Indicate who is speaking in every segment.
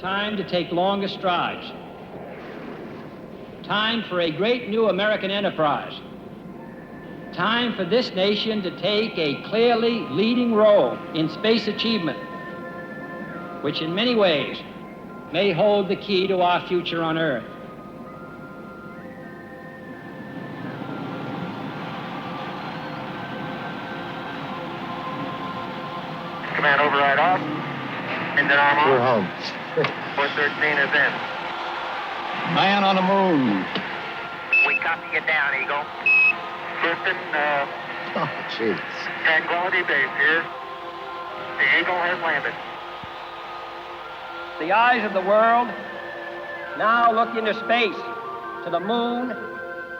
Speaker 1: time to take longer strides. Time for a great new American enterprise. Time for this nation to take a clearly leading role in space achievement, which in many ways may hold the key to our future on Earth.
Speaker 2: Command override off. Engine arm on.
Speaker 3: We're home.
Speaker 2: 413 is in.
Speaker 3: Man on the moon.
Speaker 2: We copy you down, Eagle. Houston,
Speaker 3: Oh, jeez.
Speaker 2: Tranquility Base here. The Eagle has landed.
Speaker 4: The eyes of the world now look into space, to the moon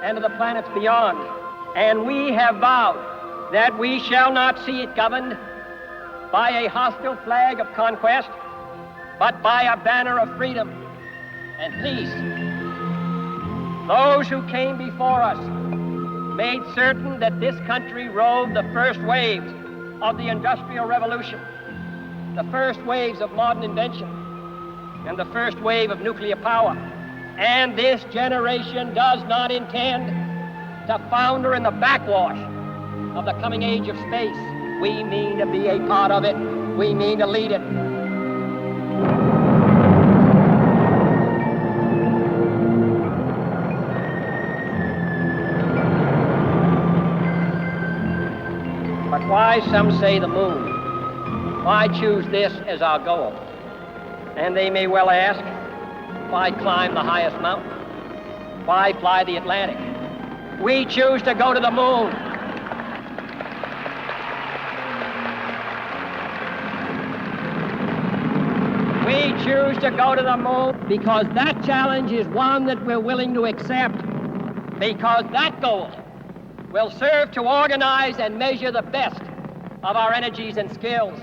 Speaker 4: and to the planets beyond. And we have vowed that we shall not see it governed by a hostile flag of conquest, but by a banner of freedom and peace. Those who came before us made certain that this country rode the first waves of the Industrial Revolution, the first waves of modern invention, and the first wave of nuclear power. And this generation does not intend to founder in the backwash of the coming age of space. We mean to be a part of it. We mean to lead it. But why, some say, the moon? Why choose this as our goal? And they may well ask, why climb the highest mountain? Why fly the Atlantic? We choose to go to the moon. We choose to go to the moon because that challenge is one that we're willing to accept, because that goal will serve to organize and measure the best of our energies and skills.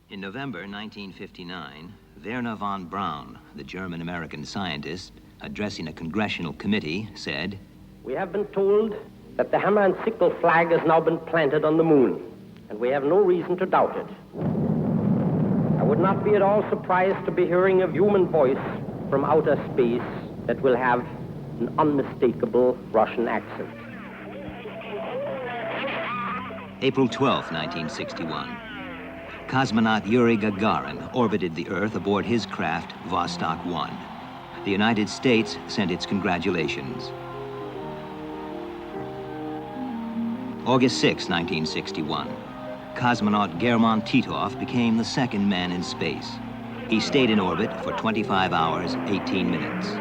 Speaker 5: In November 1959, Wernher von Braun, the German-American scientist, addressing a congressional committee, said,
Speaker 4: "We have been told that the hammer and sickle flag has now been planted on the moon, and we have no reason to doubt it. I would not be at all surprised to be hearing a human voice from outer space that will have an unmistakable Russian accent."
Speaker 5: April 12, 1961. Cosmonaut Yuri Gagarin orbited the Earth aboard his craft, Vostok 1. The United States sent its congratulations. August 6, 1961. Cosmonaut German Titov became the second man in space. He stayed in orbit for 25 hours, 18 minutes.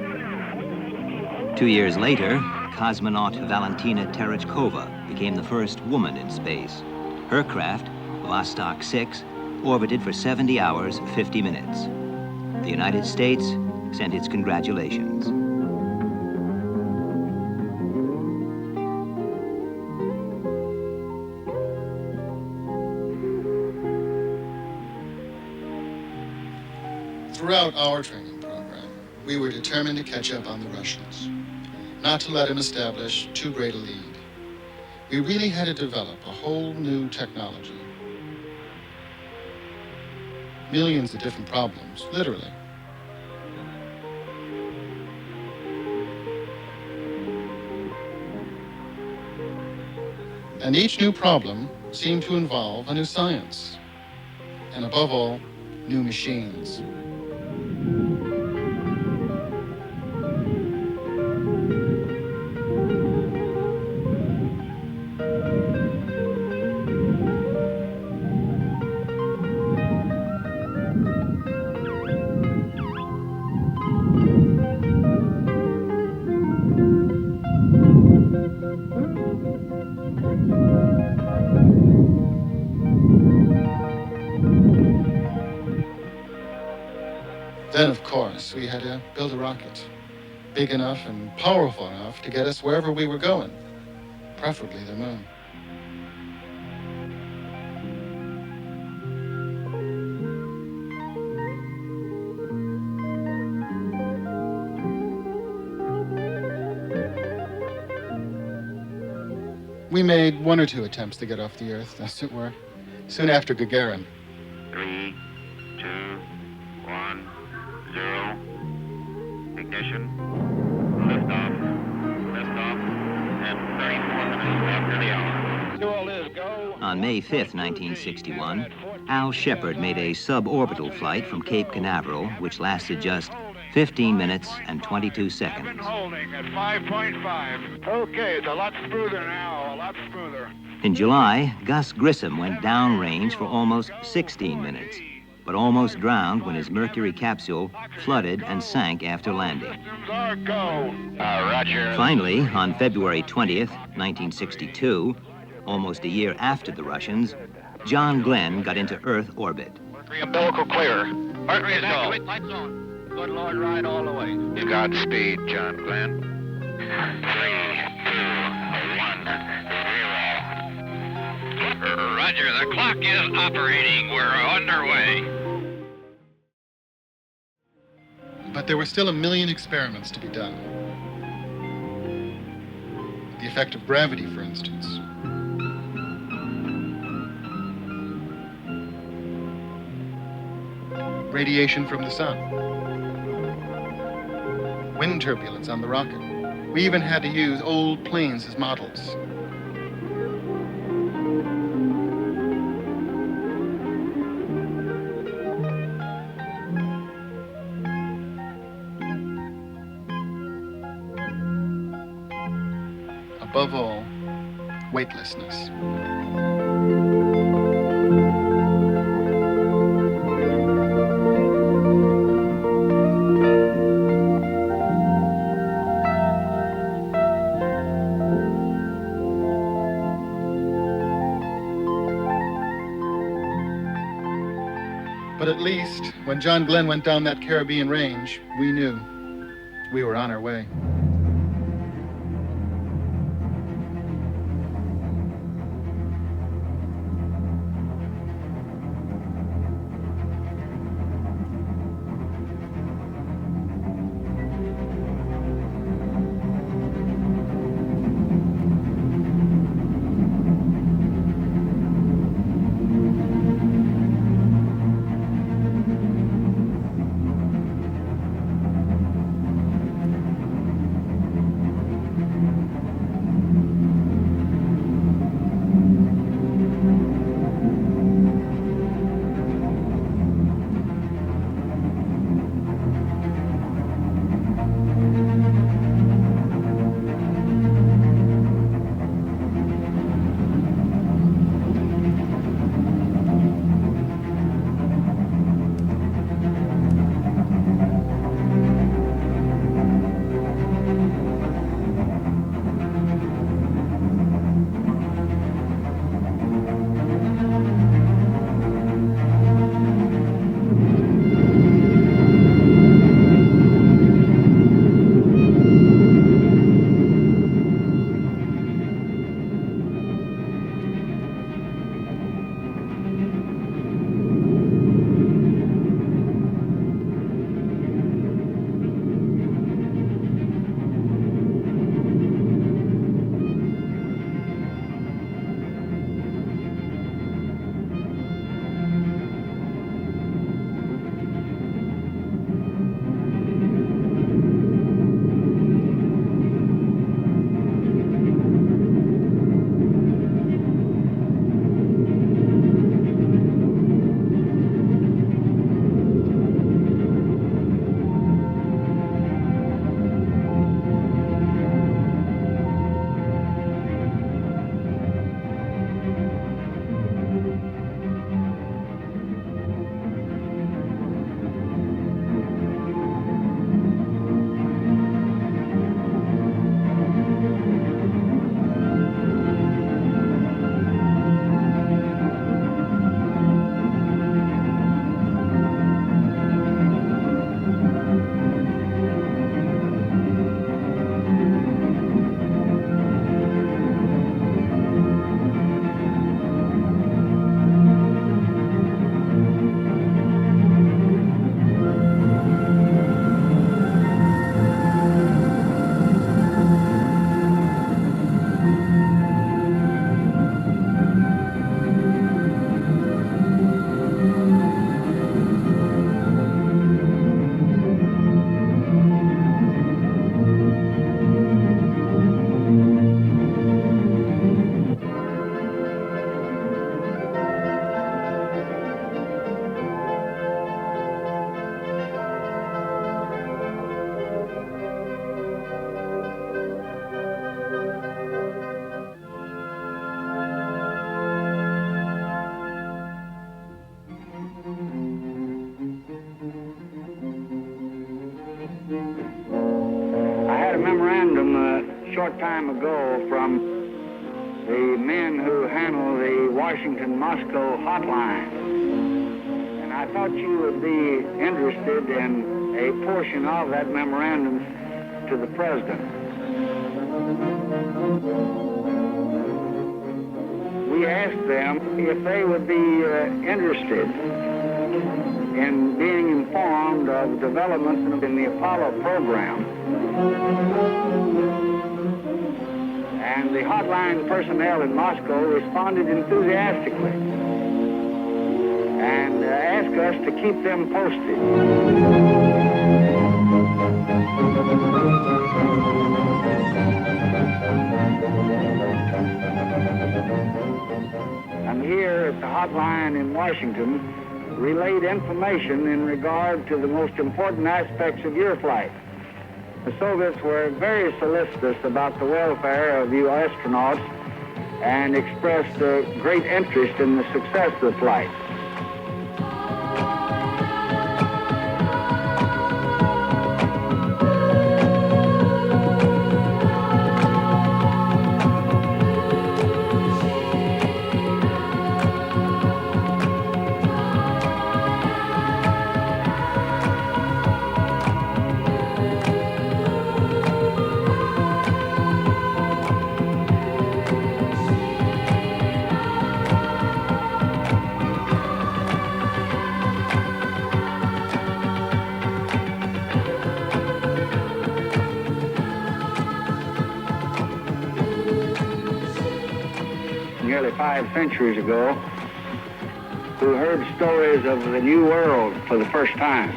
Speaker 5: 2 years later, cosmonaut Valentina Tereshkova became the first woman in space. Her craft, Vostok 6, orbited for 70 hours, 50 minutes. The United States sent its congratulations.
Speaker 6: Throughout our training program, we were determined to catch up on the Russians, not to let them establish too great a lead. We really had to develop a whole new technology. Millions of different problems, literally. And each new problem seemed to involve a new science, and above all, new machines. Then, of course, we had to build a rocket, big enough and powerful enough to get us wherever we were going, preferably the moon. We made one or two attempts to get off the Earth, as it were, soon after Gagarin.
Speaker 2: 3, 2, 1, 0. Ignition. Liftoff. Liftoff. And 34 minutes after the hour.
Speaker 4: To all is go.
Speaker 5: On May 5, 1961, Al Shepard made a suborbital flight from Cape Canaveral, which lasted just 15 minutes and 22 seconds.
Speaker 2: Holding at 5.5. Okay, it's a lot smoother now, a lot smoother.
Speaker 5: In July, Gus Grissom went downrange for almost 16 minutes, but almost drowned when his Mercury capsule flooded and sank after landing.
Speaker 2: Go. Roger.
Speaker 5: Finally, on February 20th, 1962, almost a year after the Russians, John Glenn got into Earth orbit.
Speaker 2: Mercury umbilical clear. Mercury is go.
Speaker 4: Lights on. Good Lord, ride all the way.
Speaker 2: You got speed, John Glenn. 3, 2, 1, 0.
Speaker 7: Roger, the clock is operating. We're underway.
Speaker 6: But there were still a million experiments to be done. The effect of gravity, for instance. Radiation from the sun. Wind turbulence on the rocket. We even had to use old planes as models. Above all, weightlessness. But at least, when John Glenn went down that Caribbean range, we knew we were on our way.
Speaker 2: short time ago from the men who handle the Washington-Moscow hotline. And I thought you would be interested in a portion of that memorandum to the President. We asked them if they would be interested in being informed of developments in the Apollo program. And the hotline personnel in Moscow responded enthusiastically and asked us to keep them posted. I'm here at the hotline in Washington, relayed information in regard to the most important aspects of your flight. The Soviets were very solicitous about the welfare of you astronauts and expressed great interest in the success of the flight. Nearly 5 centuries ago, who heard stories of the New World for the first time.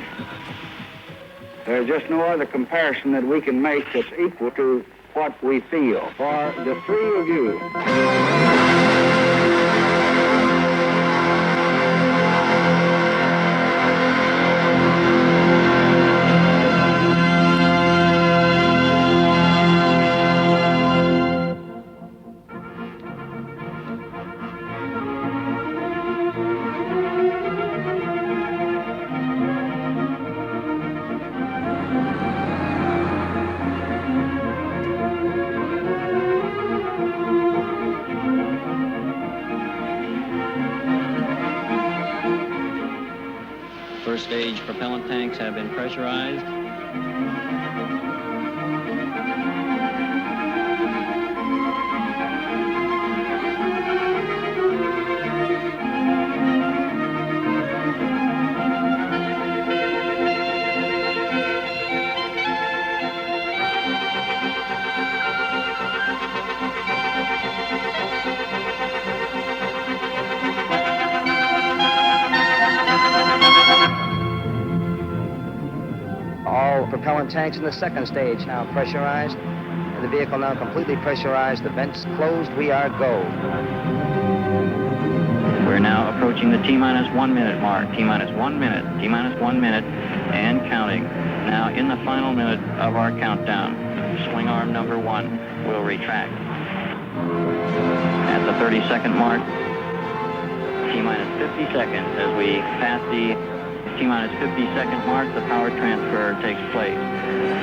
Speaker 2: There's just no other comparison that we can make that's equal to what we feel. For the three of you,
Speaker 8: First stage propellant tanks have been pressurized.
Speaker 9: All propellant tanks in the second stage now pressurized. The vehicle now completely pressurized. The vents closed. We are go.
Speaker 8: We're now approaching the T-minus 1 minute mark. T-minus 1 minute. T-minus 1 minute and counting. Now in the final minute of our countdown, swing arm number 1 will retract. At the 30-second mark, T-minus 50 seconds as we pass the T-minus 50-second mark, the power transfer takes place.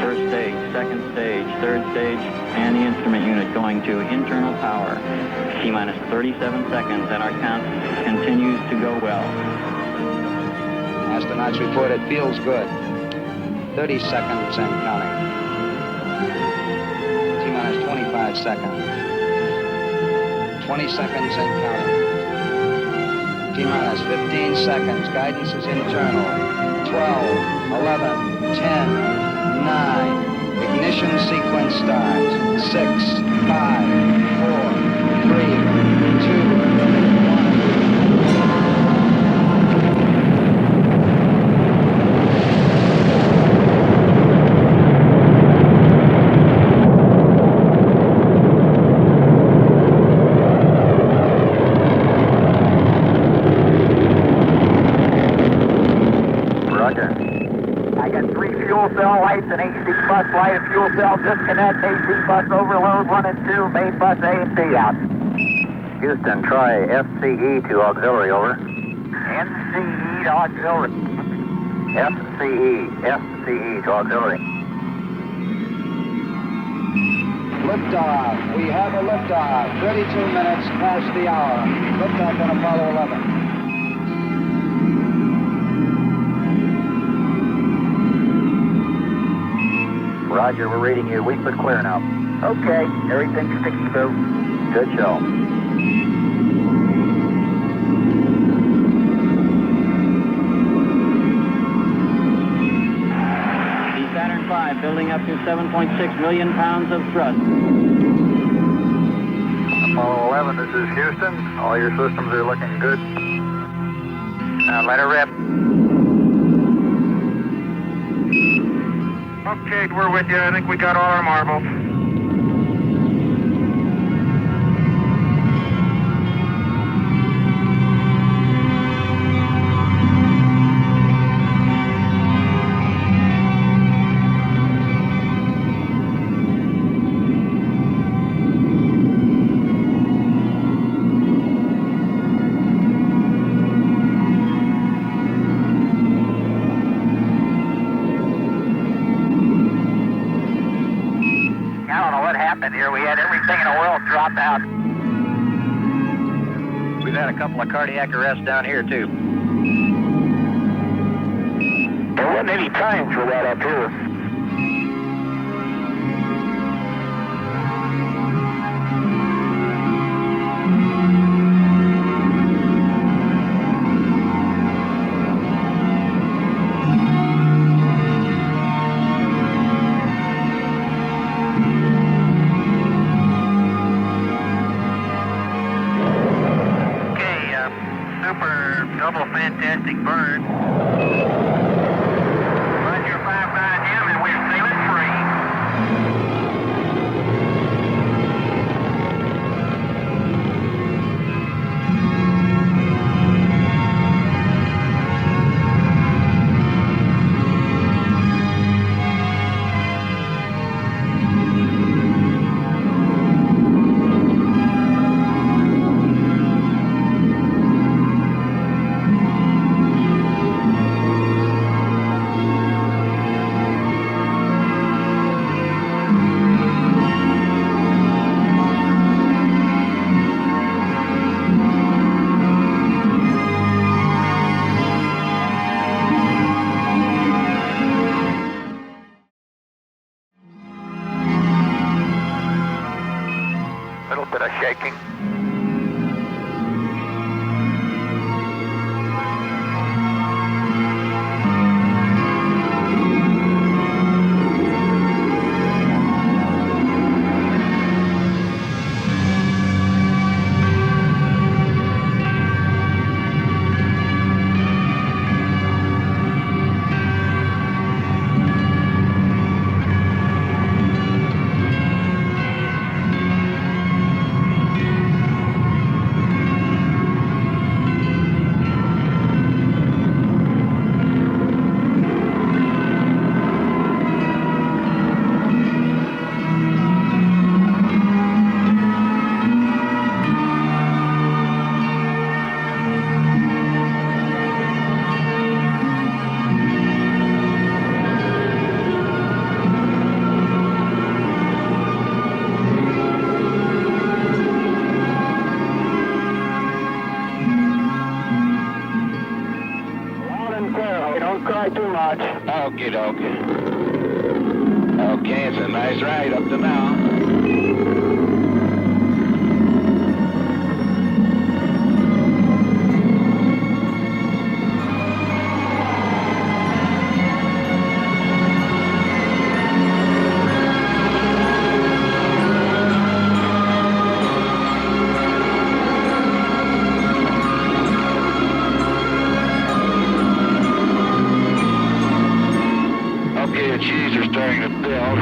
Speaker 8: First stage, second stage, third stage, and the instrument unit going to internal power. T-minus 37 seconds, and our count continues to go well.
Speaker 9: Astronauts report it feels good. 30 seconds and counting. T-minus 25 seconds. 20 seconds and counting. T-minus 15 seconds. Guidance is internal. 12, 11, 10, 9. Ignition sequence starts. 6, 5, 4, 3, 2, 1.
Speaker 10: Cell lights and AC bus light and fuel cell disconnect, AC bus overload 1 and 2, main bus A and B out.
Speaker 11: Houston, try FCE to auxiliary, over.
Speaker 10: NCE to auxiliary.
Speaker 11: FCE to auxiliary.
Speaker 2: Liftoff. We have a liftoff. 32 minutes past the hour. Liftoff on Apollo 11.
Speaker 11: Roger, we're reading you. Weak but clear now. Okay, everything's sticking through. Good show.
Speaker 8: The Saturn V building up to 7.6 million pounds of thrust.
Speaker 11: Apollo 11, this is Houston. All your systems are looking good. Let her rip.
Speaker 10: Okay, we're with you. I think we got all our marbles. Here we had everything in the world drop out.
Speaker 11: We've had a couple of cardiac arrests down here, too.
Speaker 10: There wasn't any time for that up here. Double fantastic burn. Roger 5-9M, and we're sailing free. Little bit of shaking.
Speaker 7: Okie dokie. Okay, it's a nice ride up to now. Okay, the cheese are starting to build.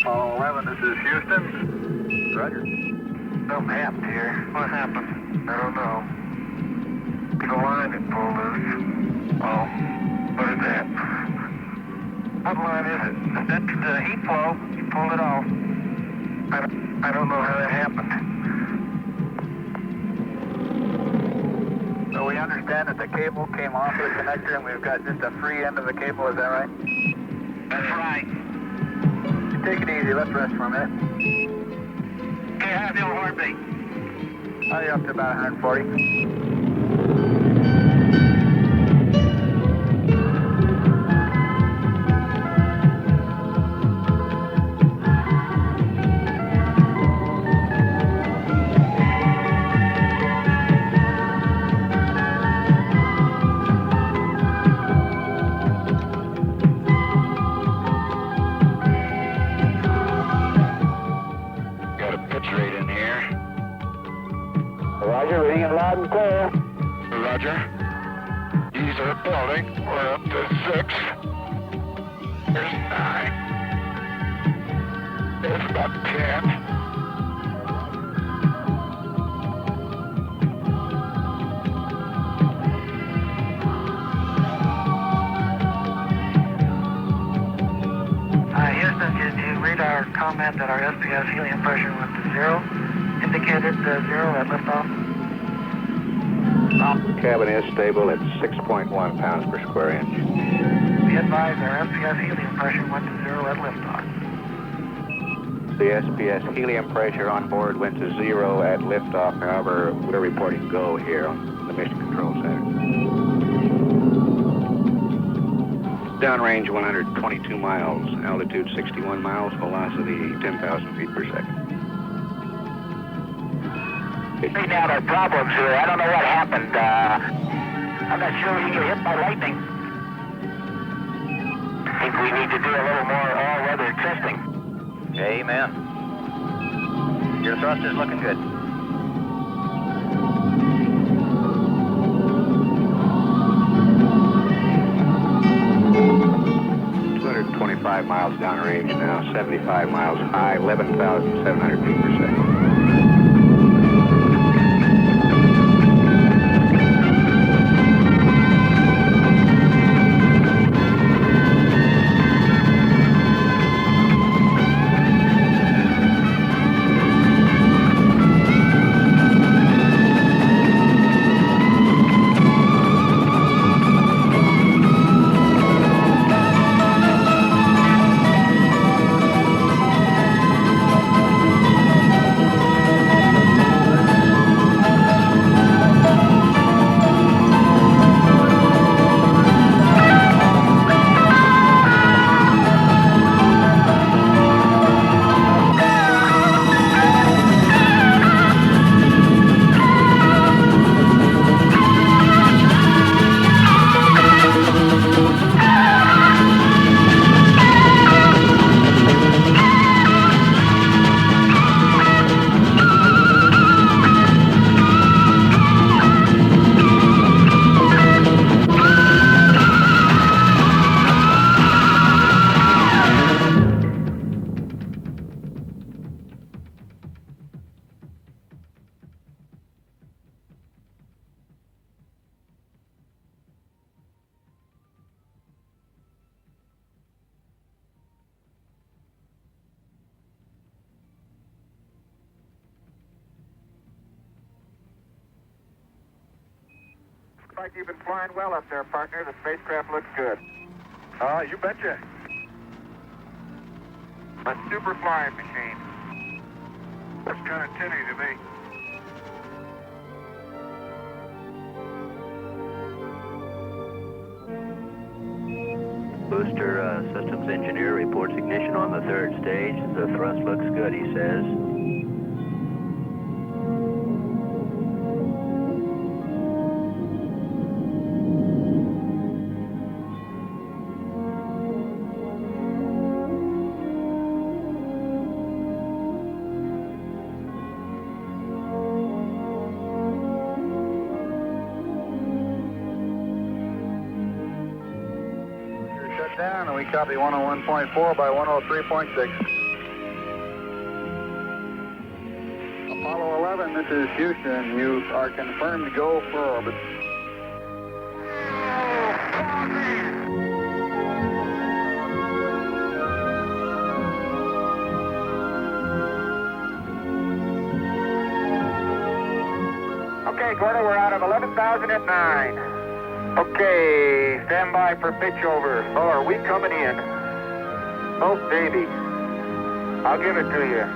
Speaker 11: Apollo 11, this is Houston. Roger.
Speaker 10: Something happened here. What happened? I don't know. The line that pulled loose. Oh, what is that?
Speaker 11: What line is it? That's the heat flow. You pulled it off. I don't know how that happened. So we understand that the cable came off of the connector and we've got just a free end of the cable, is that right? That's right. Take it easy, let's rest for a minute. Okay, how's the old heartbeat? Are you up to about 140? Roger, reading it loud and clear.
Speaker 7: Roger. These are building. We're up to 6. There's 9. There's about 10.
Speaker 10: Houston, did you read our comment that our SPS helium pressure went to 0? Indicated 0 at liftoff?
Speaker 11: Cabin is stable at 6.1 pounds per square inch.
Speaker 10: Be advised our SPS helium pressure went to 0 at liftoff.
Speaker 11: The SPS helium pressure on board went to 0 at liftoff. However, we're reporting go here on the Mission Control Center. Downrange 122 miles, altitude 61 miles, velocity 10,000 feet per second.
Speaker 10: Straighten out our problems here. I don't know what happened. I'm not sure we get hit by lightning. I think we need to do a little more all-weather testing.
Speaker 8: Amen. Your thrust is looking good.
Speaker 11: .25 miles downrange now, 75 miles high, 11,700 feet per second.
Speaker 10: Looks like you've been flying well up there, partner. The spacecraft looks good.
Speaker 11: You betcha.
Speaker 10: A super flying machine. Looks kind of tinny to me.
Speaker 8: Booster systems engineer reports ignition on the 3rd stage. The thrust looks good, he says.
Speaker 11: Down, and we copy 101.4 by 103.6. Apollo 11, this is Houston. You are confirmed to go for orbit.
Speaker 10: quarter, we're out of 11,009. Okay, stand by for pitch over. Oh, are we coming in? Oh, baby. I'll give it to you.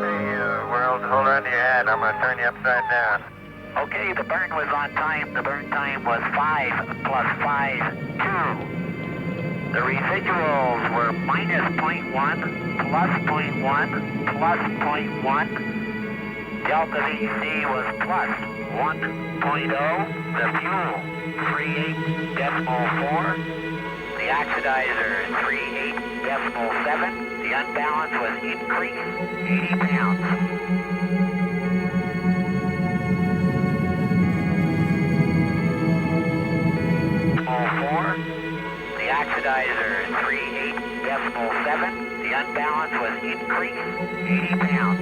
Speaker 11: Hey, World, hold on to your hat. I'm going to turn you upside down.
Speaker 10: Okay, the burn was on time. The burn time was 5 plus 5, 2. The residuals were minus 0.1, plus 0.1, plus 0.1. Delta VC was plus 1.0. The fuel, 38.4. The oxidizer, 38.7. The unbalance was increased 80 pounds. The oxidizer, 38.7. The unbalance was increased 80 pounds.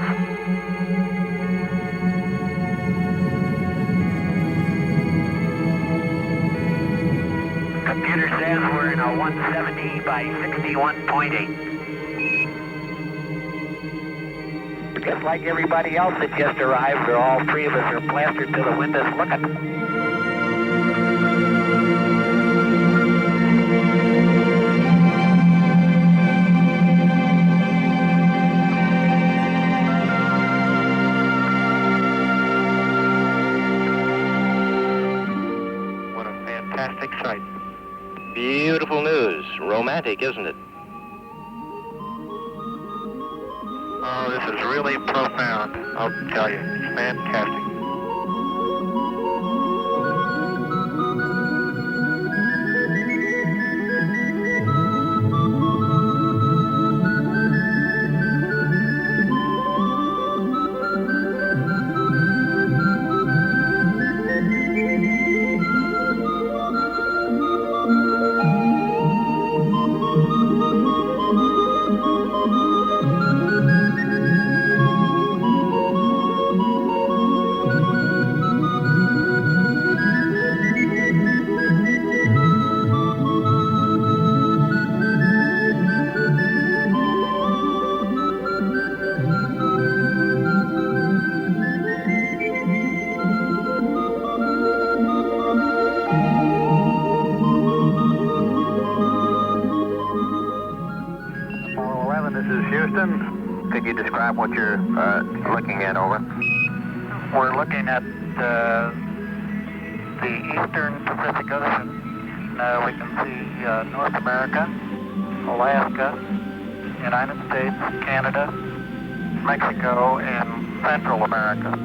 Speaker 10: Computer says we're in a 170 by 61.8. Just like everybody else that just arrived, all three of us are plastered to the windows looking.
Speaker 7: Fantastic sight. Beautiful news. Romantic, isn't it?
Speaker 11: Oh, this is really profound. I'll tell you, it's fantastic.
Speaker 10: Could you describe what you're looking at, over?
Speaker 11: We're looking at the eastern Pacific Ocean. We can see North America, Alaska, United States, Canada, Mexico, and Central America.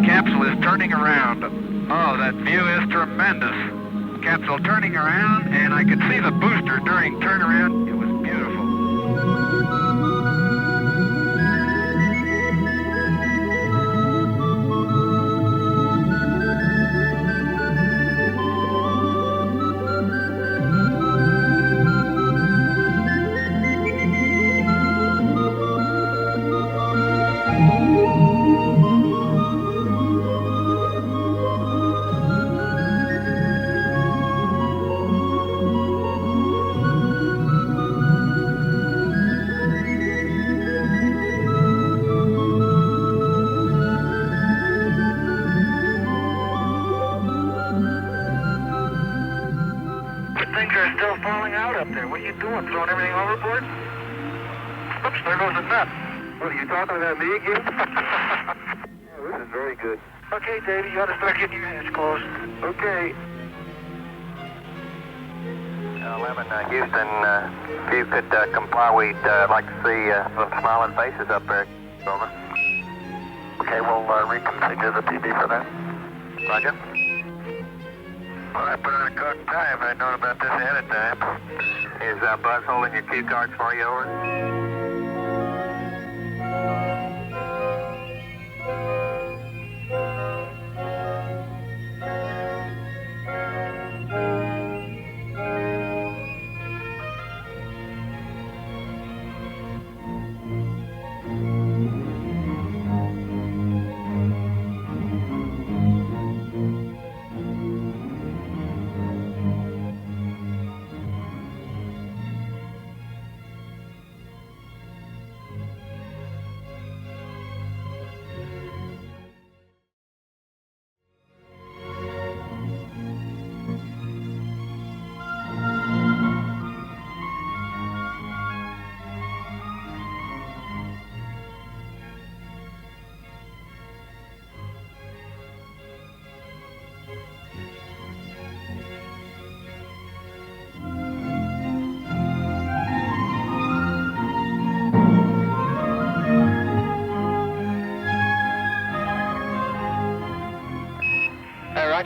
Speaker 12: Capsule is turning around. Oh, that view is tremendous. Capsule turning around, and I could see the booster during turnaround. It was beautiful.
Speaker 11: Throwing everything overboard? Oops, there goes the nut. What, are you talking about me again? Yeah, this is very good. Okay, Davey, you ought to start getting your hands closed. Okay.
Speaker 10: 11, Houston, if you could comply, we'd like to see some smiling faces up there. Over.
Speaker 11: Okay, we'll reconfigure the PB for that.
Speaker 10: Roger.
Speaker 11: Well, I put on a coat and tie if I'd known about this ahead of time.
Speaker 10: Is Buzz holding your cue cards for you, over?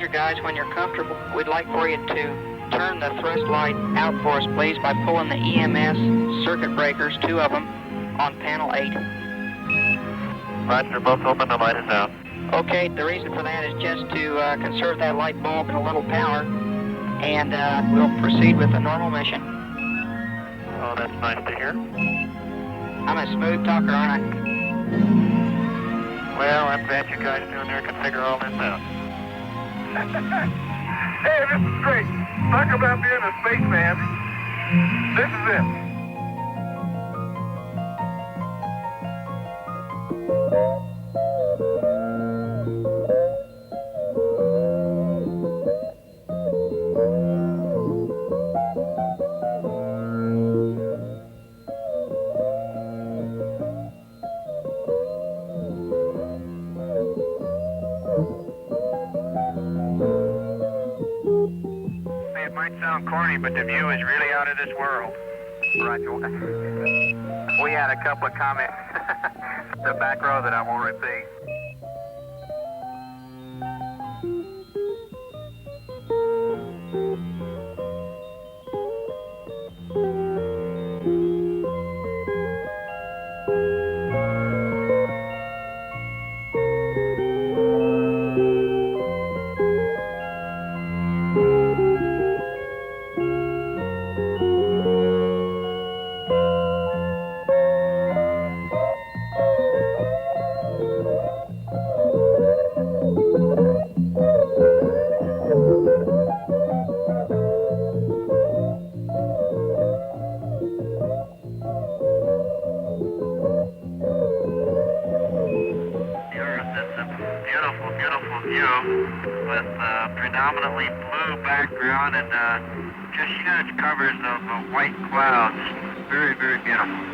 Speaker 13: Roger, guys. When you're comfortable, we'd like for you to turn the thrust light out for us, please, by pulling the EMS circuit breakers, 2 of them, on panel 8.
Speaker 10: Roger, both open, the light is out.
Speaker 13: Okay, the reason for that is just to conserve that light bulb and a little power, and we'll proceed with the normal mission.
Speaker 10: Oh, that's nice to hear.
Speaker 13: I'm a smooth talker, aren't I?
Speaker 10: Well, I'm glad you guys doing there can figure all this out.
Speaker 11: Hey, this is great. Talk about being a spaceman. This is it.
Speaker 12: It might sound corny, but the view is really out of this world.
Speaker 11: Roger. We had a couple of comments. The back row that I won't repeat.
Speaker 10: Predominantly blue background and just huge covers of white clouds. Very, very beautiful.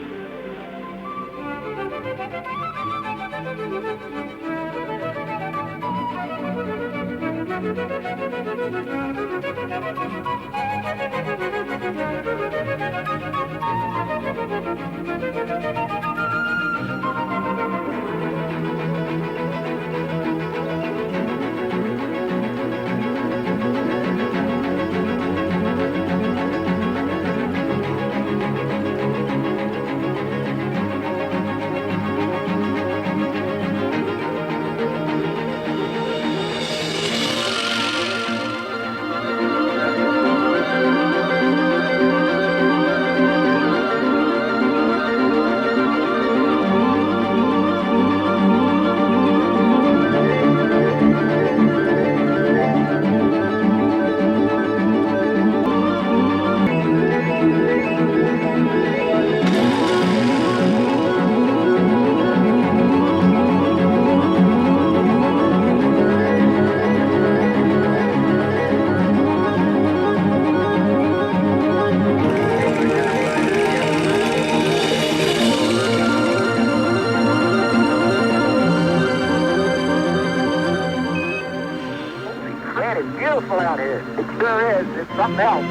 Speaker 11: Beautiful out here. It sure is. It's something else.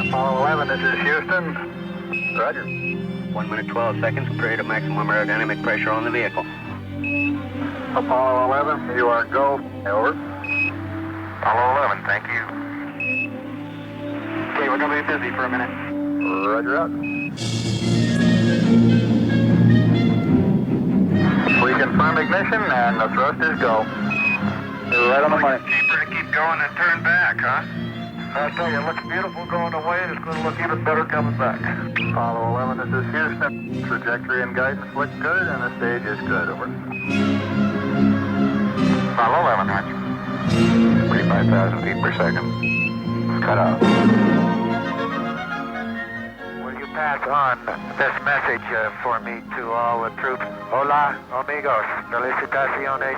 Speaker 12: Apollo 11, this is Houston. Roger.
Speaker 8: 1 minute 12 seconds, period of maximum aerodynamic pressure on the vehicle.
Speaker 12: Apollo 11, you are go. Over.
Speaker 10: Apollo 11, thank you.
Speaker 12: Okay, we're going to be busy for a minute. Roger out. We confirm ignition and the thrusters go. You're right on the money.
Speaker 10: Cheaper to keep going than turn back, huh?
Speaker 12: I tell you, it looks beautiful going away, and it's going to look even better coming back. Apollo 11, this is Houston. Trajectory and guidance look good, and the stage is good. Over.
Speaker 10: Apollo 11, Roger.
Speaker 12: 45,000 feet per second. Cut off.
Speaker 10: Will you pass on this message for me to all the troops? Hola, amigos. Felicitaciones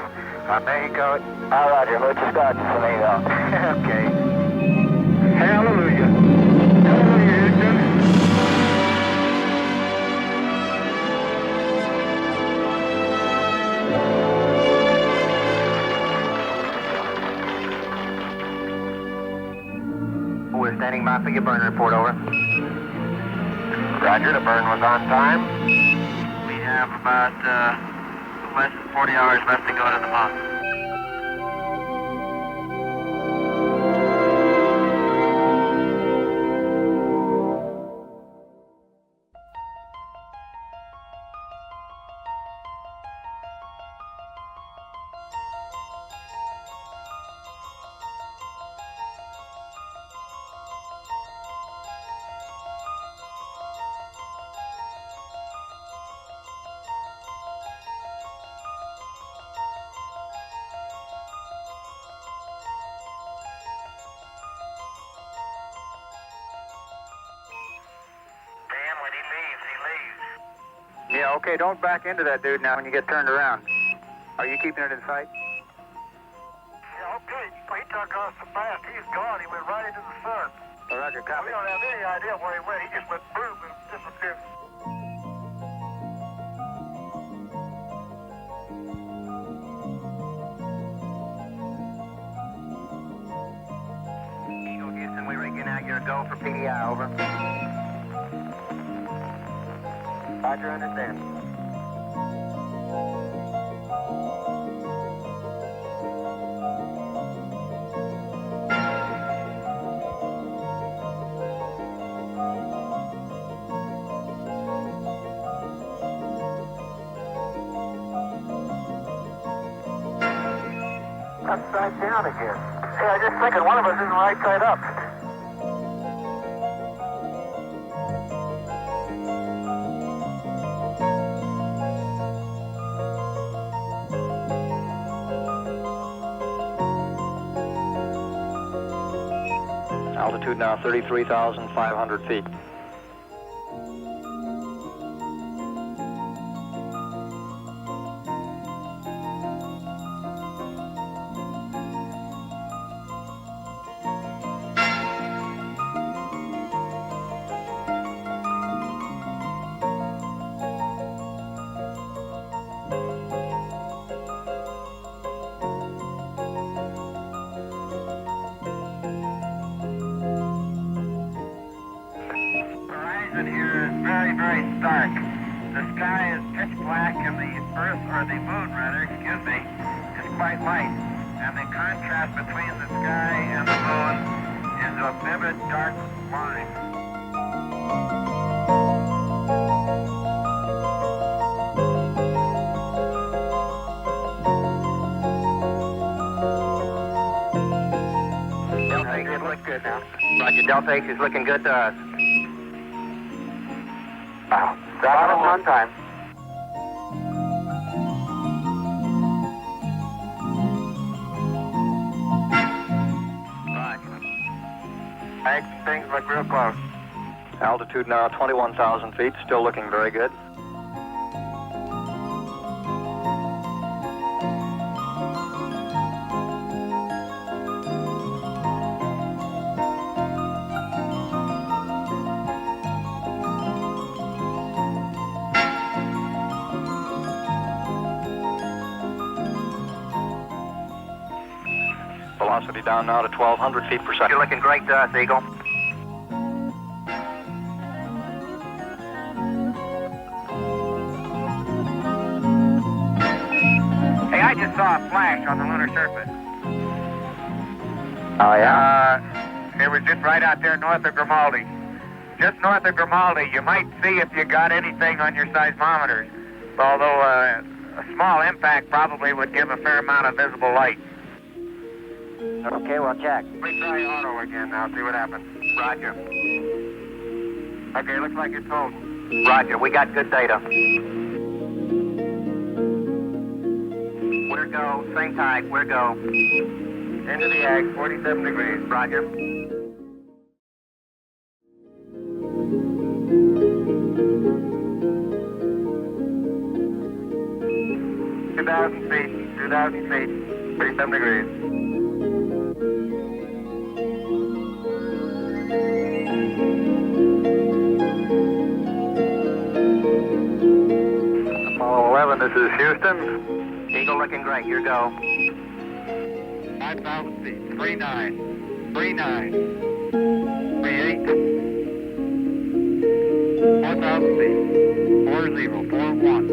Speaker 10: a Mexico.
Speaker 11: Ah, Roger. Muchas gracias, amigo.
Speaker 10: Okay.
Speaker 11: Hallelujah. Hallelujah, Houston.
Speaker 12: With
Speaker 10: standing by for your burn report, over.
Speaker 11: Roger, the burn was on time.
Speaker 10: We have about less than 40 hours left to go to the mountain.
Speaker 11: Yeah, okay, don't back into that dude now when you get turned around. Are you keeping it in sight?
Speaker 12: Yeah, okay. He took off so fast. He's gone. He went right into the sun.
Speaker 11: Oh, Roger, copy.
Speaker 12: We don't have any idea where he went. He just went boom and disappeared.
Speaker 10: Eagle Houston, we rig you now. You're a go for PDI, over.
Speaker 11: Roger, understand.
Speaker 12: Upside down again. Yeah, I just thinking one of us isn't right side up.
Speaker 11: Altitude now 33,500 feet.
Speaker 10: Here is very, very stark. The sky is pitch black and the earth, or the moon rather, excuse me, is quite light. And the contrast between the sky and the moon is a vivid dark line.
Speaker 11: Delta H looks good now.
Speaker 10: Roger, Delta H is looking good to us.
Speaker 11: Wow. Bottom on time.
Speaker 10: Roger.
Speaker 11: Thanks. Things look real close. Altitude now 21,000 feet, still looking very good. Velocity down now to 1,200 feet per second.
Speaker 10: You're looking great to us, Eagle. Hey, I just saw a flash on the lunar surface.
Speaker 11: Oh, yeah?
Speaker 10: It was just right out there north of Grimaldi. Just north of Grimaldi. You might see if you got anything on your seismometers. Although a small impact probably would give a fair amount of visible light.
Speaker 11: Okay, we'll check.
Speaker 10: We try auto again now, see what happens. Roger. Okay, looks like it's holding. Roger, we got good data. We're go, same tide, we're go. Into the ag, 47 degrees, Roger. Two thousand feet, 37 degrees.
Speaker 11: Apollo 11, this is Houston.
Speaker 10: Eagle looking great, your go.
Speaker 11: 5,000 feet, 39. 38. 4,000 feet. 40, 41.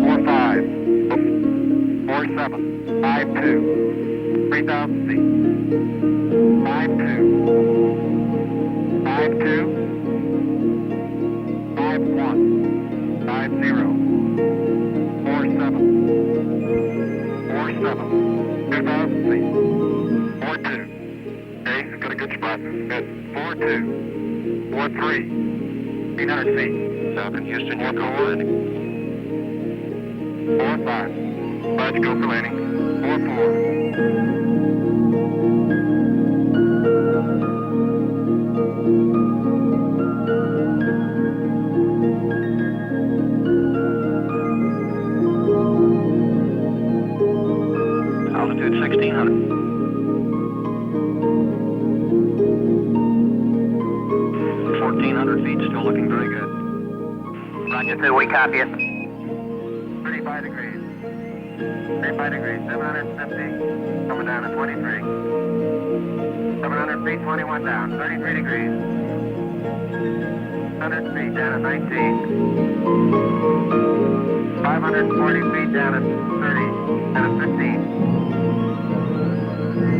Speaker 11: 45. 47. 52. 3,000 feet. 52. 52. 51. 50. 47. 47. 2,000 feet. 42. Okay, he's got a good spot. Good. 42. 43. 300 feet. Southern Houston, you're go for landing. 45. Glad to go for landing. 44.
Speaker 12: Altitude 1,600. 1,400 feet, still looking very good.
Speaker 10: Roger, 2, we copy it.
Speaker 11: 35 degrees. 35 degrees, 750. Coming down to 23. 700 feet, 21 down. 33 degrees. 100 feet down at 19. 540 feet down at 30. Down at 15.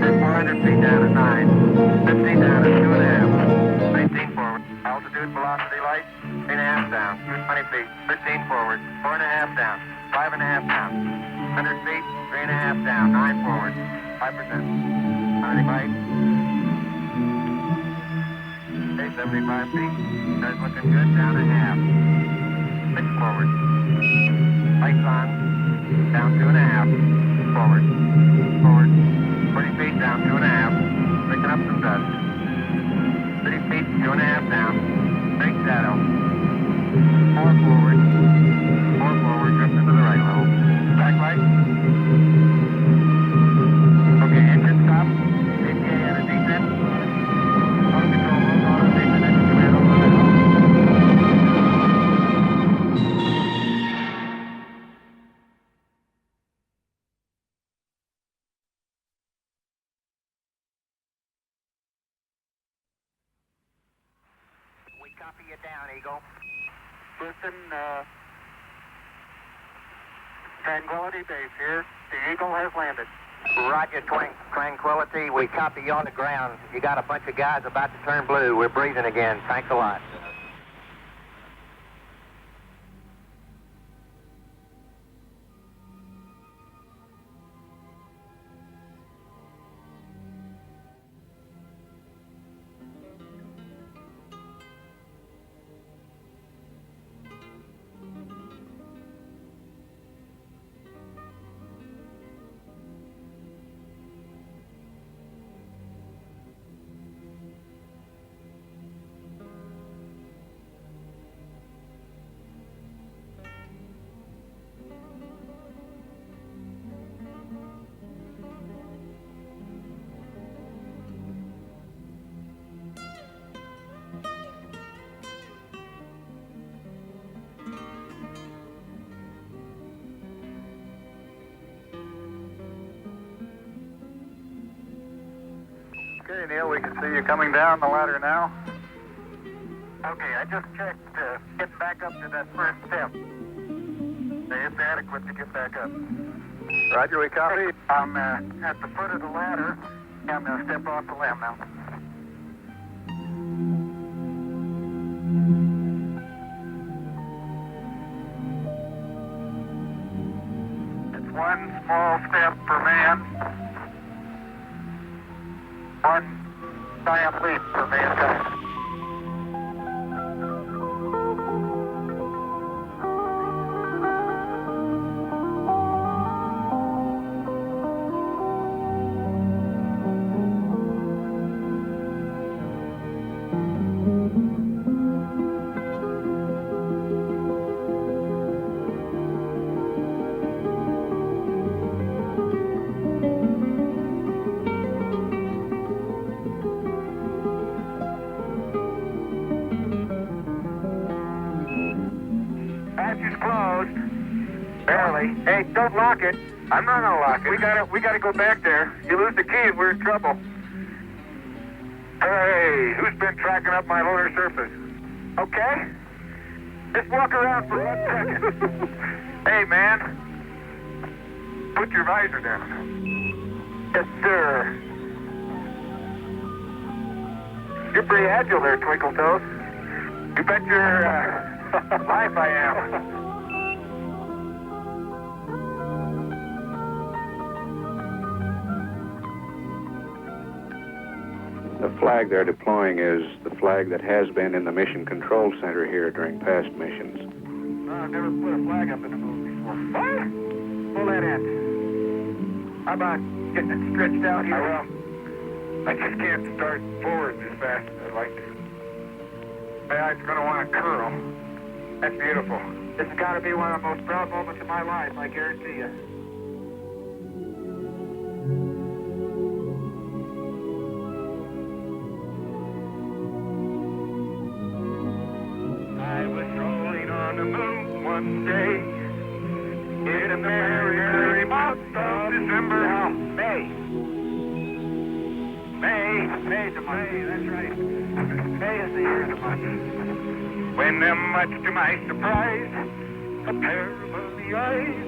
Speaker 11: And 400 feet down at 9. 15 down at 2.5. 19 forward. Altitude, velocity light. 3.5 down. 20 feet. 15 forward. 4.5 down. 5.5 down. 100 feet. 3.5 down. 9 forward. 5%. 95. Okay, 75 feet. That's looking good. Down a half. 6 forward. Lights on. Down 2.5. Forward. Forward. 40 feet down 2.5. Picking up some dust. 30 feet, 2.5 down. Big shadow. 4 forward. 4 forward, drift into the right a little. Back light. Okay, engine stop. APA at a descent. Auto control, roll auto, descent, engine command, over and off.
Speaker 10: We copy you down, Eagle.
Speaker 11: Tristan, Tranquility Base here. The Eagle has landed.
Speaker 10: Roger, Tranquility. We copy you on the ground. You got a bunch of guys about to turn blue. We're breathing again. Thanks a lot.
Speaker 11: Okay, Neil, we can see you coming down the ladder now. Okay, I just checked getting back up to that first step. It's adequate to get back up. Roger, we copy. I'm at the foot of the ladder. I'm going to step off the limb now. It's one small step for man. One giant leap for mankind. Hey, don't lock it. I'm not gonna lock it. We gotta go back there. You lose the key, we're in trouble.
Speaker 12: Hey, who's been tracking up my lunar surface? Okay. Just walk around for 1 second. Hey, man. Put your visor down. Yes, sir. You're pretty agile there, Twinkle Toes. You bet your life I am.
Speaker 14: The flag they're deploying is the flag that has been in the Mission Control Center here during past missions.
Speaker 12: I've never put a flag up in the moon before. What? Pull that in. How about getting it stretched out here? I will. I just can't start forward as fast as I'd like to. Yeah, it's going to want to curl. That's beautiful. This has got to be one of the most proud moments of my life, I guarantee you. I was rolling on the moon one day in a merry, merry month of December. Now, May's a month. May, that's right. May is the year of the month. When, much to my surprise, a pair of lovely eyes.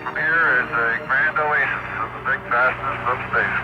Speaker 12: From here is a grand oasis of the big vastness of space.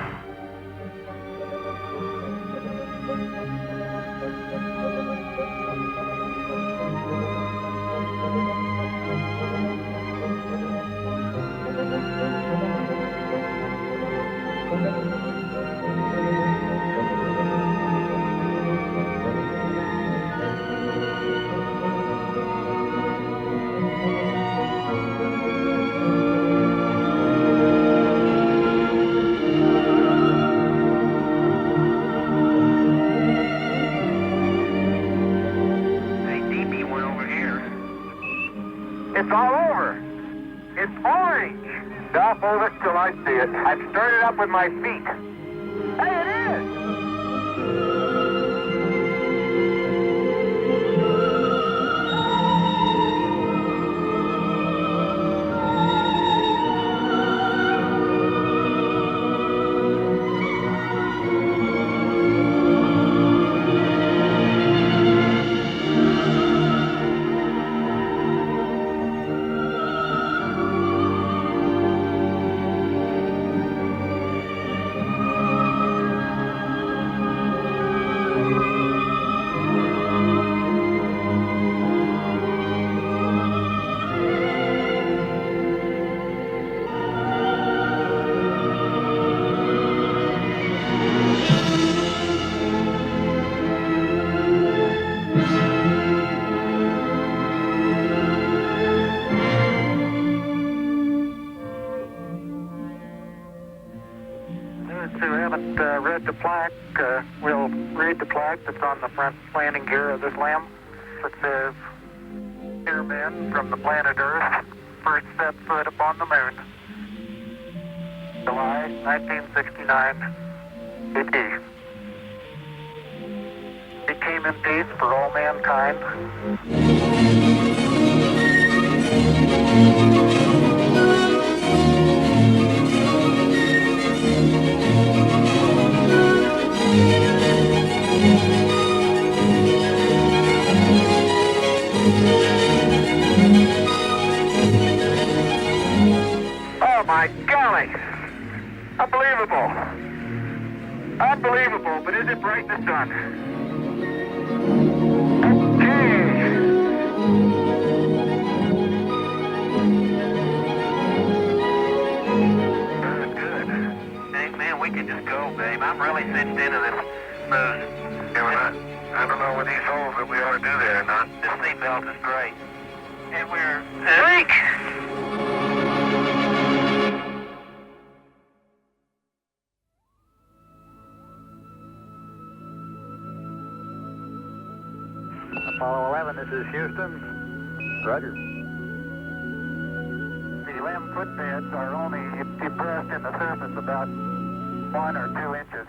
Speaker 12: It's all over. It's orange. I'll hold it till I see it. I've stirred it up with my feet. Hey, it is. Who haven't read the plaque will read the plaque that's on the front landing gear of this LEM. It says, "Here men from the planet Earth first set foot upon the moon. July 1969, AD. It came in peace for all mankind." Oh my golly! Unbelievable. Unbelievable, but is it bright in the sun? Okay.
Speaker 10: Good. Hey, man, we can just go, babe. I'm really cinched into this smooth.
Speaker 12: Yeah, I don't know with these holes that we ought to do there or not.
Speaker 10: This seatbelt is great. And we're... Break!
Speaker 11: Apollo 11, this is Houston. Roger. The limb footbeds are only depressed in the surface about 1 or 2 inches.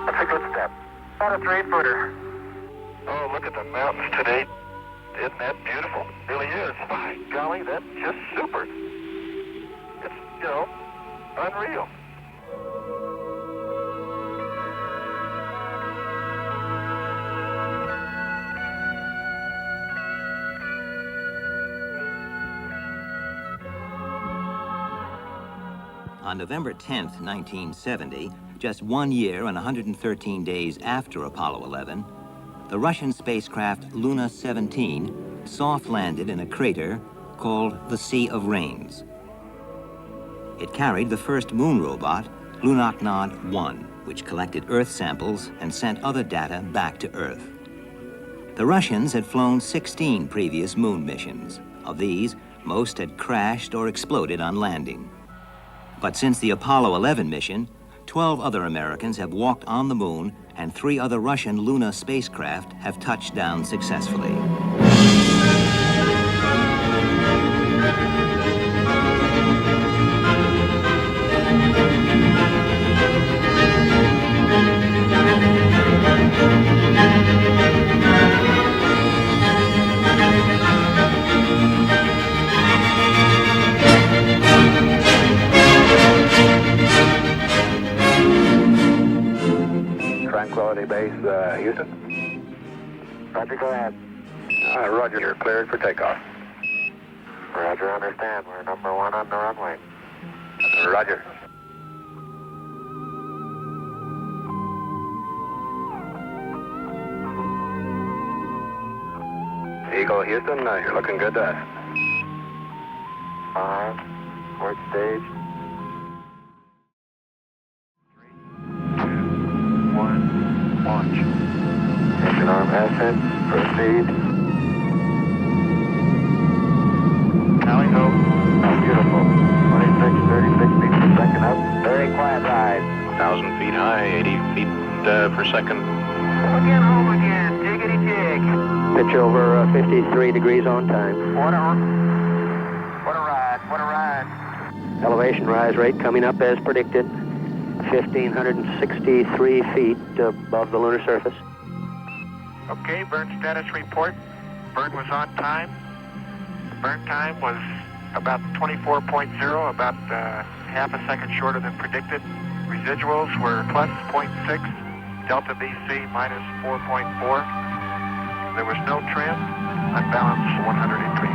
Speaker 12: That's a good step. About a 3-footer. Oh, look at the mountains today. Isn't that beautiful? It really is. By golly, that's just super. It's, unreal.
Speaker 5: On November 10th, 1970, just 1 year and 113 days after Apollo 11, the Russian spacecraft Luna 17 soft-landed in a crater called the Sea of Rains. It carried the first moon robot, Lunar 1, which collected Earth samples and sent other data back to Earth. The Russians had flown 16 previous moon missions. Of these, most had crashed or exploded on landing. But since the Apollo 11 mission, 12 other Americans have walked on the moon, and 3 other Russian Luna spacecraft have touched down successfully.
Speaker 11: Tranquility Base, Houston. Roger, go ahead. Roger, you're cleared for takeoff.
Speaker 10: Roger, understand. We're number 1 on the runway.
Speaker 11: Roger. Eagle, Houston, you're looking good to us.
Speaker 10: 5, port stage. 3, 2, 1, launch. Engine arm ascent, proceed. Tally ho. Oh, beautiful. 26, 36 feet per second up. Very quiet ride.
Speaker 14: 1,000 feet high, 80 feet per second.
Speaker 10: Home again. Jiggity jig.
Speaker 9: Pitch over 53 degrees on time.
Speaker 10: What a ride. What a ride.
Speaker 9: Elevation rise rate coming up as predicted. 1,563 feet above the lunar surface.
Speaker 12: Okay, burn status report. Burn was on time. Burn time was about 24.0, about half a second shorter than predicted. Residuals were plus 0.6, delta VC minus 4.4. There was no trim, unbalanced 100 increase.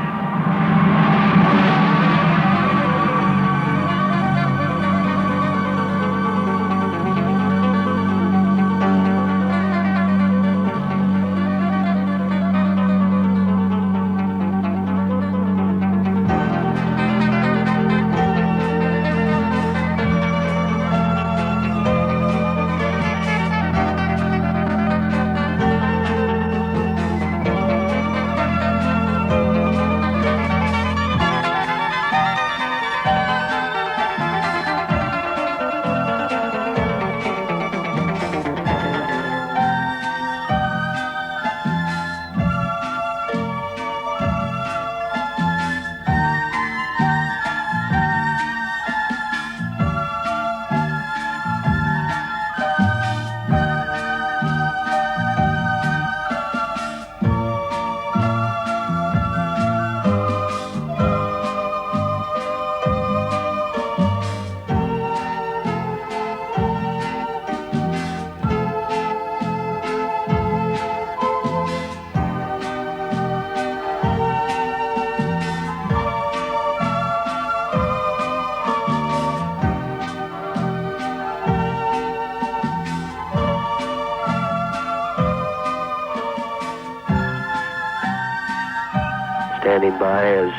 Speaker 15: standing by as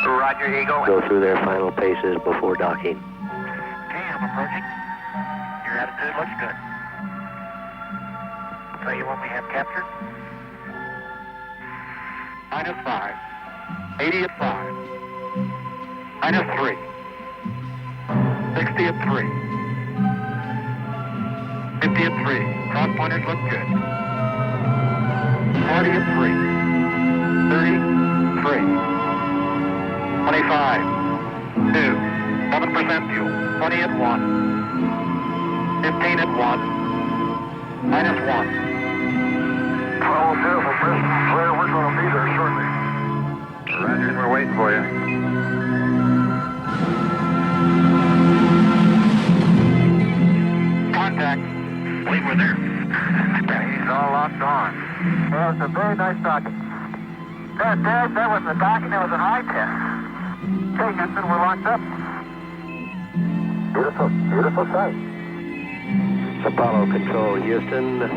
Speaker 10: Roger, Eagle.
Speaker 15: go through their final paces before docking.
Speaker 10: Okay, I'm approaching. Your attitude looks good. Tell you what we have captured.
Speaker 12: -5. 80 at 5. -3. 60 at 3. 50 at 3. Cross pointers look good. 40 at 3. 30, 3. 25, 2. 7% fuel. 20 at 1. 15 at 1. -1.
Speaker 11: Oh, beautiful, Tristan. Well, we're going to be there shortly.
Speaker 12: Roger, we're waiting for you.
Speaker 10: Contact. Believe we're there.
Speaker 11: He's all locked on.
Speaker 10: Well, it's a very nice docking. Ted, that was the docking. That was an eye test. Okay, Houston, we're locked up.
Speaker 11: Beautiful, beautiful sight.
Speaker 15: Apollo Control, Houston.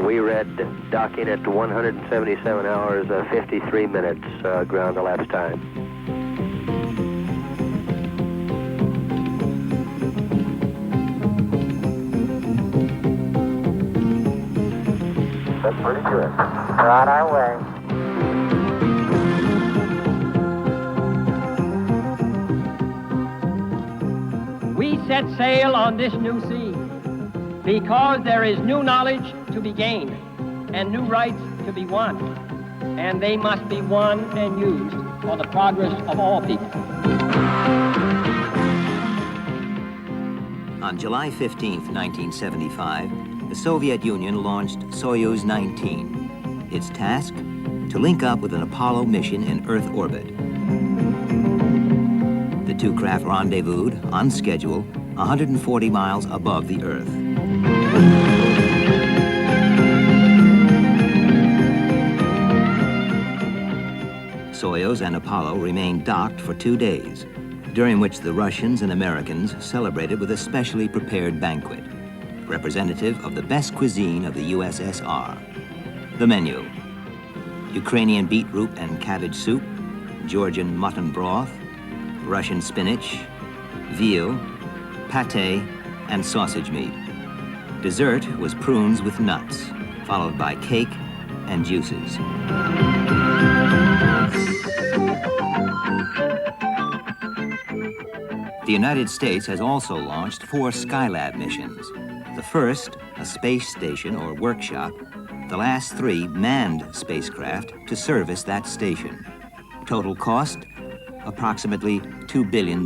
Speaker 15: We read docking at 177 hours, 53 minutes ground elapsed time.
Speaker 11: That's pretty good.
Speaker 10: We're on our way.
Speaker 4: We set sail on this new sea because there is new knowledge to be gained and new rights to be won, and they must be won and used for the progress of all people.
Speaker 5: On July 15, 1975, the Soviet Union launched Soyuz 19. Its task? To link up with an Apollo mission in Earth orbit. The two craft rendezvoused on schedule 140 miles above the Earth. Soyuz and Apollo remained docked for 2 days, during which the Russians and Americans celebrated with a specially prepared banquet, representative of the best cuisine of the USSR. The menu: Ukrainian beetroot and cabbage soup, Georgian mutton broth, Russian spinach, veal, pate, and sausage meat. Dessert was prunes with nuts, followed by cake and juices. The United States has also launched 4 Skylab missions. The first, a space station or workshop. The last 3 manned spacecraft to service that station. Total cost, approximately $2 billion.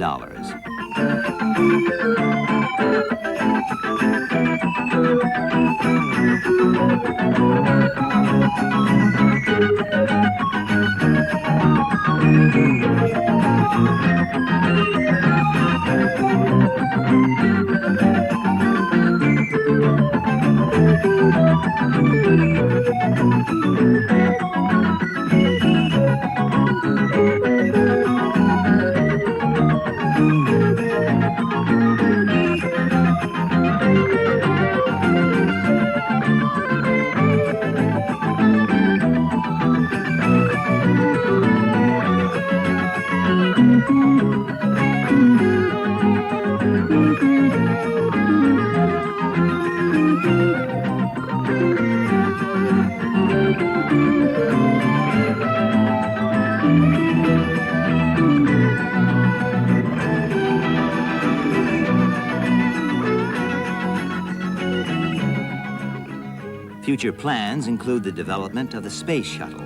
Speaker 5: Future plans include the development of the Space Shuttle,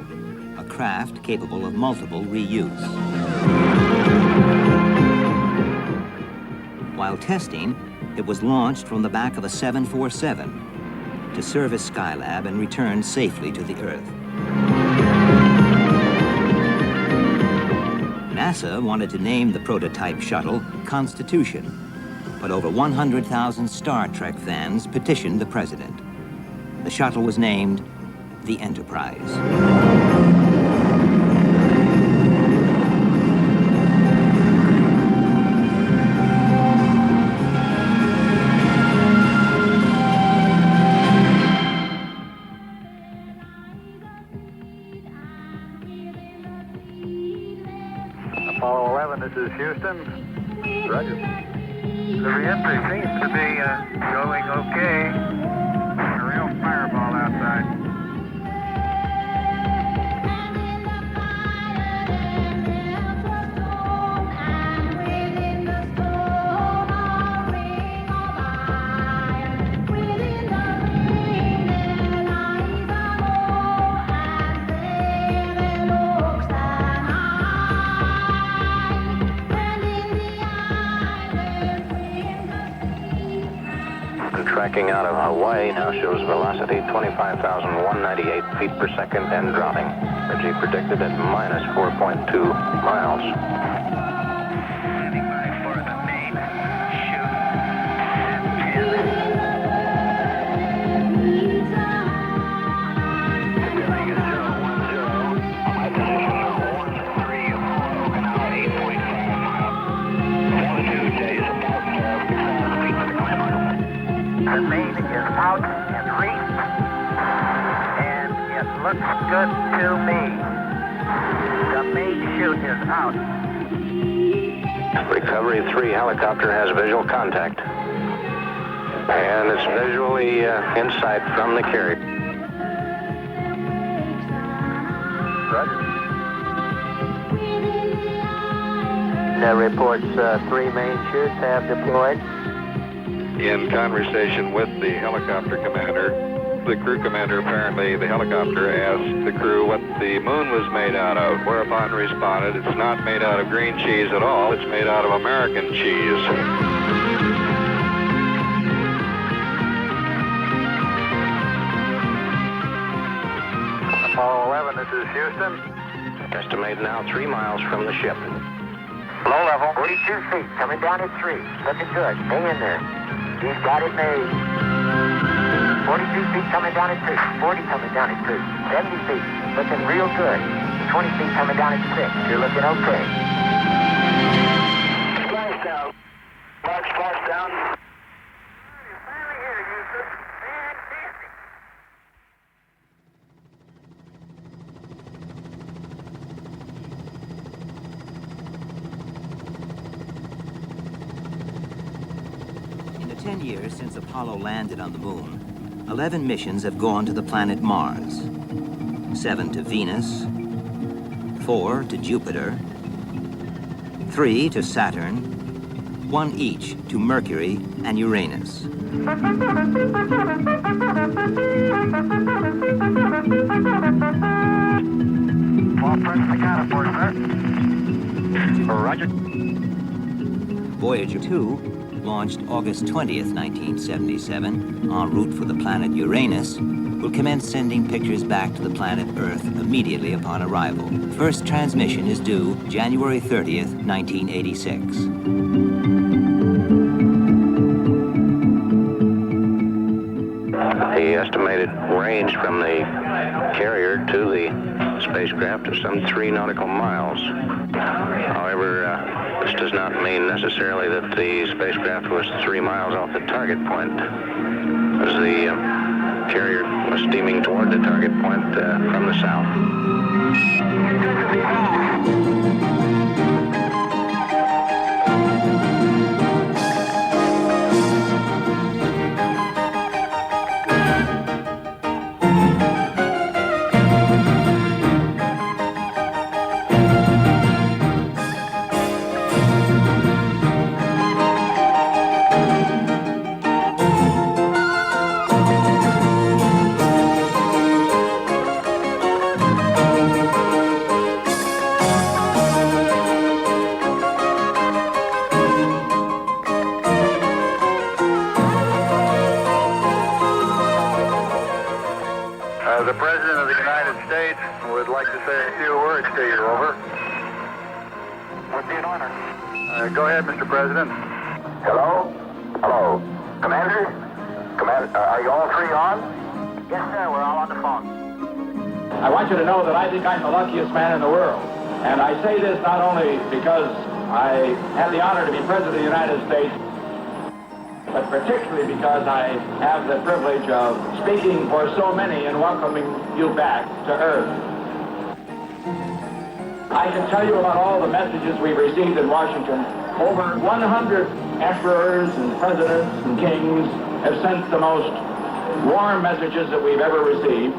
Speaker 5: a craft capable of multiple reuse. While testing, it was launched from the back of a 747 to service Skylab and return safely to the Earth. NASA wanted to name the prototype shuttle Constitution, but over 100,000 Star Trek fans petitioned the president. The shuttle was named the Enterprise.
Speaker 11: Apollo 11, this is Houston. Roger. The reentry seems to be going okay. A real fireball outside.
Speaker 15: Tracking out of Hawaii now shows velocity 25,198 feet per second and dropping. Energy predicted at minus 4.2 miles.
Speaker 10: Standing by for the main chute. Doing a 010. My position is 13 now 8.5 miles. 42 days about 6,000 feet for the climber. The main is out and reefed, and it looks good to me. The main chute is out.
Speaker 15: Recovery 3 helicopter has visual contact. And it's visually in sight from the carrier.
Speaker 11: Roger.
Speaker 15: That reports 3 main chutes have deployed.
Speaker 14: In conversation with the helicopter commander, the crew commander, apparently the helicopter asked the crew what the moon was made out of, whereupon responded, it's not made out of green cheese at all, it's made out of American cheese.
Speaker 11: Apollo 11, this is Houston.
Speaker 15: Estimate now 3 miles from the ship.
Speaker 10: Low level, 42 feet, coming down at 3. Looking good. Stay in there. He's got it made. 42 feet coming down at 2. 40 coming down at 2. 70 feet, looking real good. 20 feet coming down at 6. You're looking okay. Splash down. Watch splash down. You're finally here, Houston. Fantastic.
Speaker 5: In the 10 years since Apollo landed on the moon, 11 missions have gone to the planet Mars, 7 to Venus, 4 to Jupiter, 3 to Saturn, 1 each to Mercury and Uranus.
Speaker 10: Well, press the counter for it, sir.
Speaker 5: Roger. Voyager 2, launched August 20th, 1977, en route for the planet Uranus, will commence sending pictures back to the planet Earth immediately upon arrival. First transmission is due January 30th, 1986.
Speaker 15: The estimated range from the carrier to the spacecraft is some 3 nautical miles. However, this does not mean necessarily that the spacecraft was 3 miles off the target point, as the carrier was steaming toward the target point from the south.
Speaker 11: The President of the United States would like to say a few words to you, over.
Speaker 10: Would be an honor.
Speaker 11: Go ahead, Mr. President.
Speaker 10: Hello? Hello. Commander? Are you all 3 on? Yes, sir. We're all on the phone.
Speaker 16: I want you to know that I think I'm the luckiest man in the world. And I say this not only because I have the honor to be President of the United States, but particularly because I have the privilege of speaking for so many and welcoming you back to Earth. I can tell you about all the messages we've received in Washington. Over 100 emperors and presidents and kings have sent the most warm messages that we've ever received.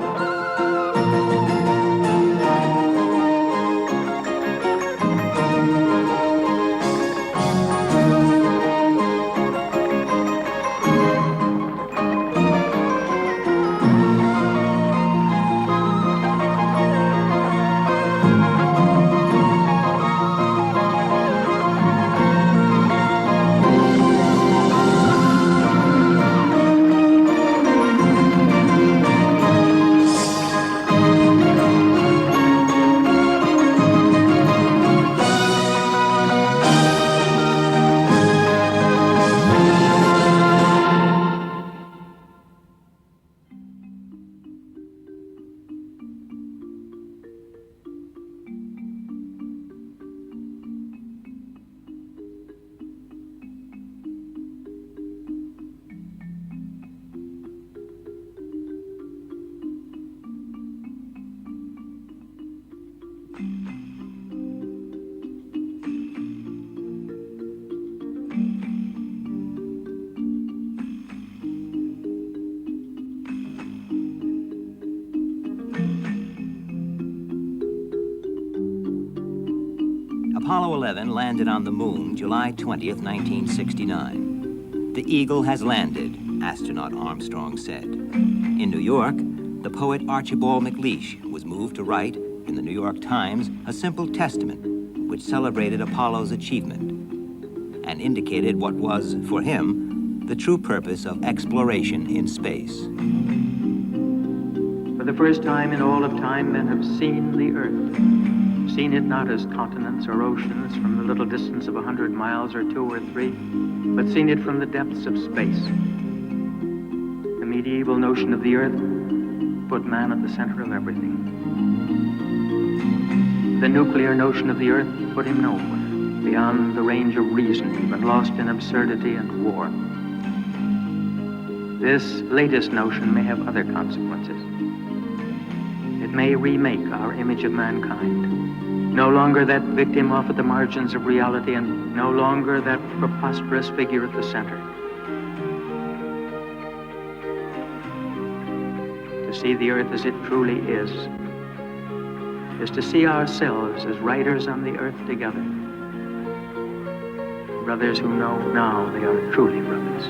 Speaker 5: Apollo 11 landed on the moon July 20th, 1969. The Eagle has landed, astronaut Armstrong said. In New York, the poet Archibald MacLeish was moved to write, in the New York Times, a simple testament which celebrated Apollo's achievement and indicated what was, for him, the true purpose of exploration in space.
Speaker 17: For the first time in all of time, men have seen the Earth. Seen it not as continents or oceans from the little distance of 100 miles or 2 or 3, but seen it from the depths of space. The medieval notion of the Earth put man at the center of everything. The nuclear notion of the Earth put him nowhere, beyond the range of reason, even lost in absurdity and war. This latest notion may have other consequences. It may remake our image of mankind. No longer that victim off at the margins of reality, and no longer that preposterous figure at the center. To see the Earth as it truly is to see ourselves as riders on the Earth together. Brothers who know now they are truly brothers.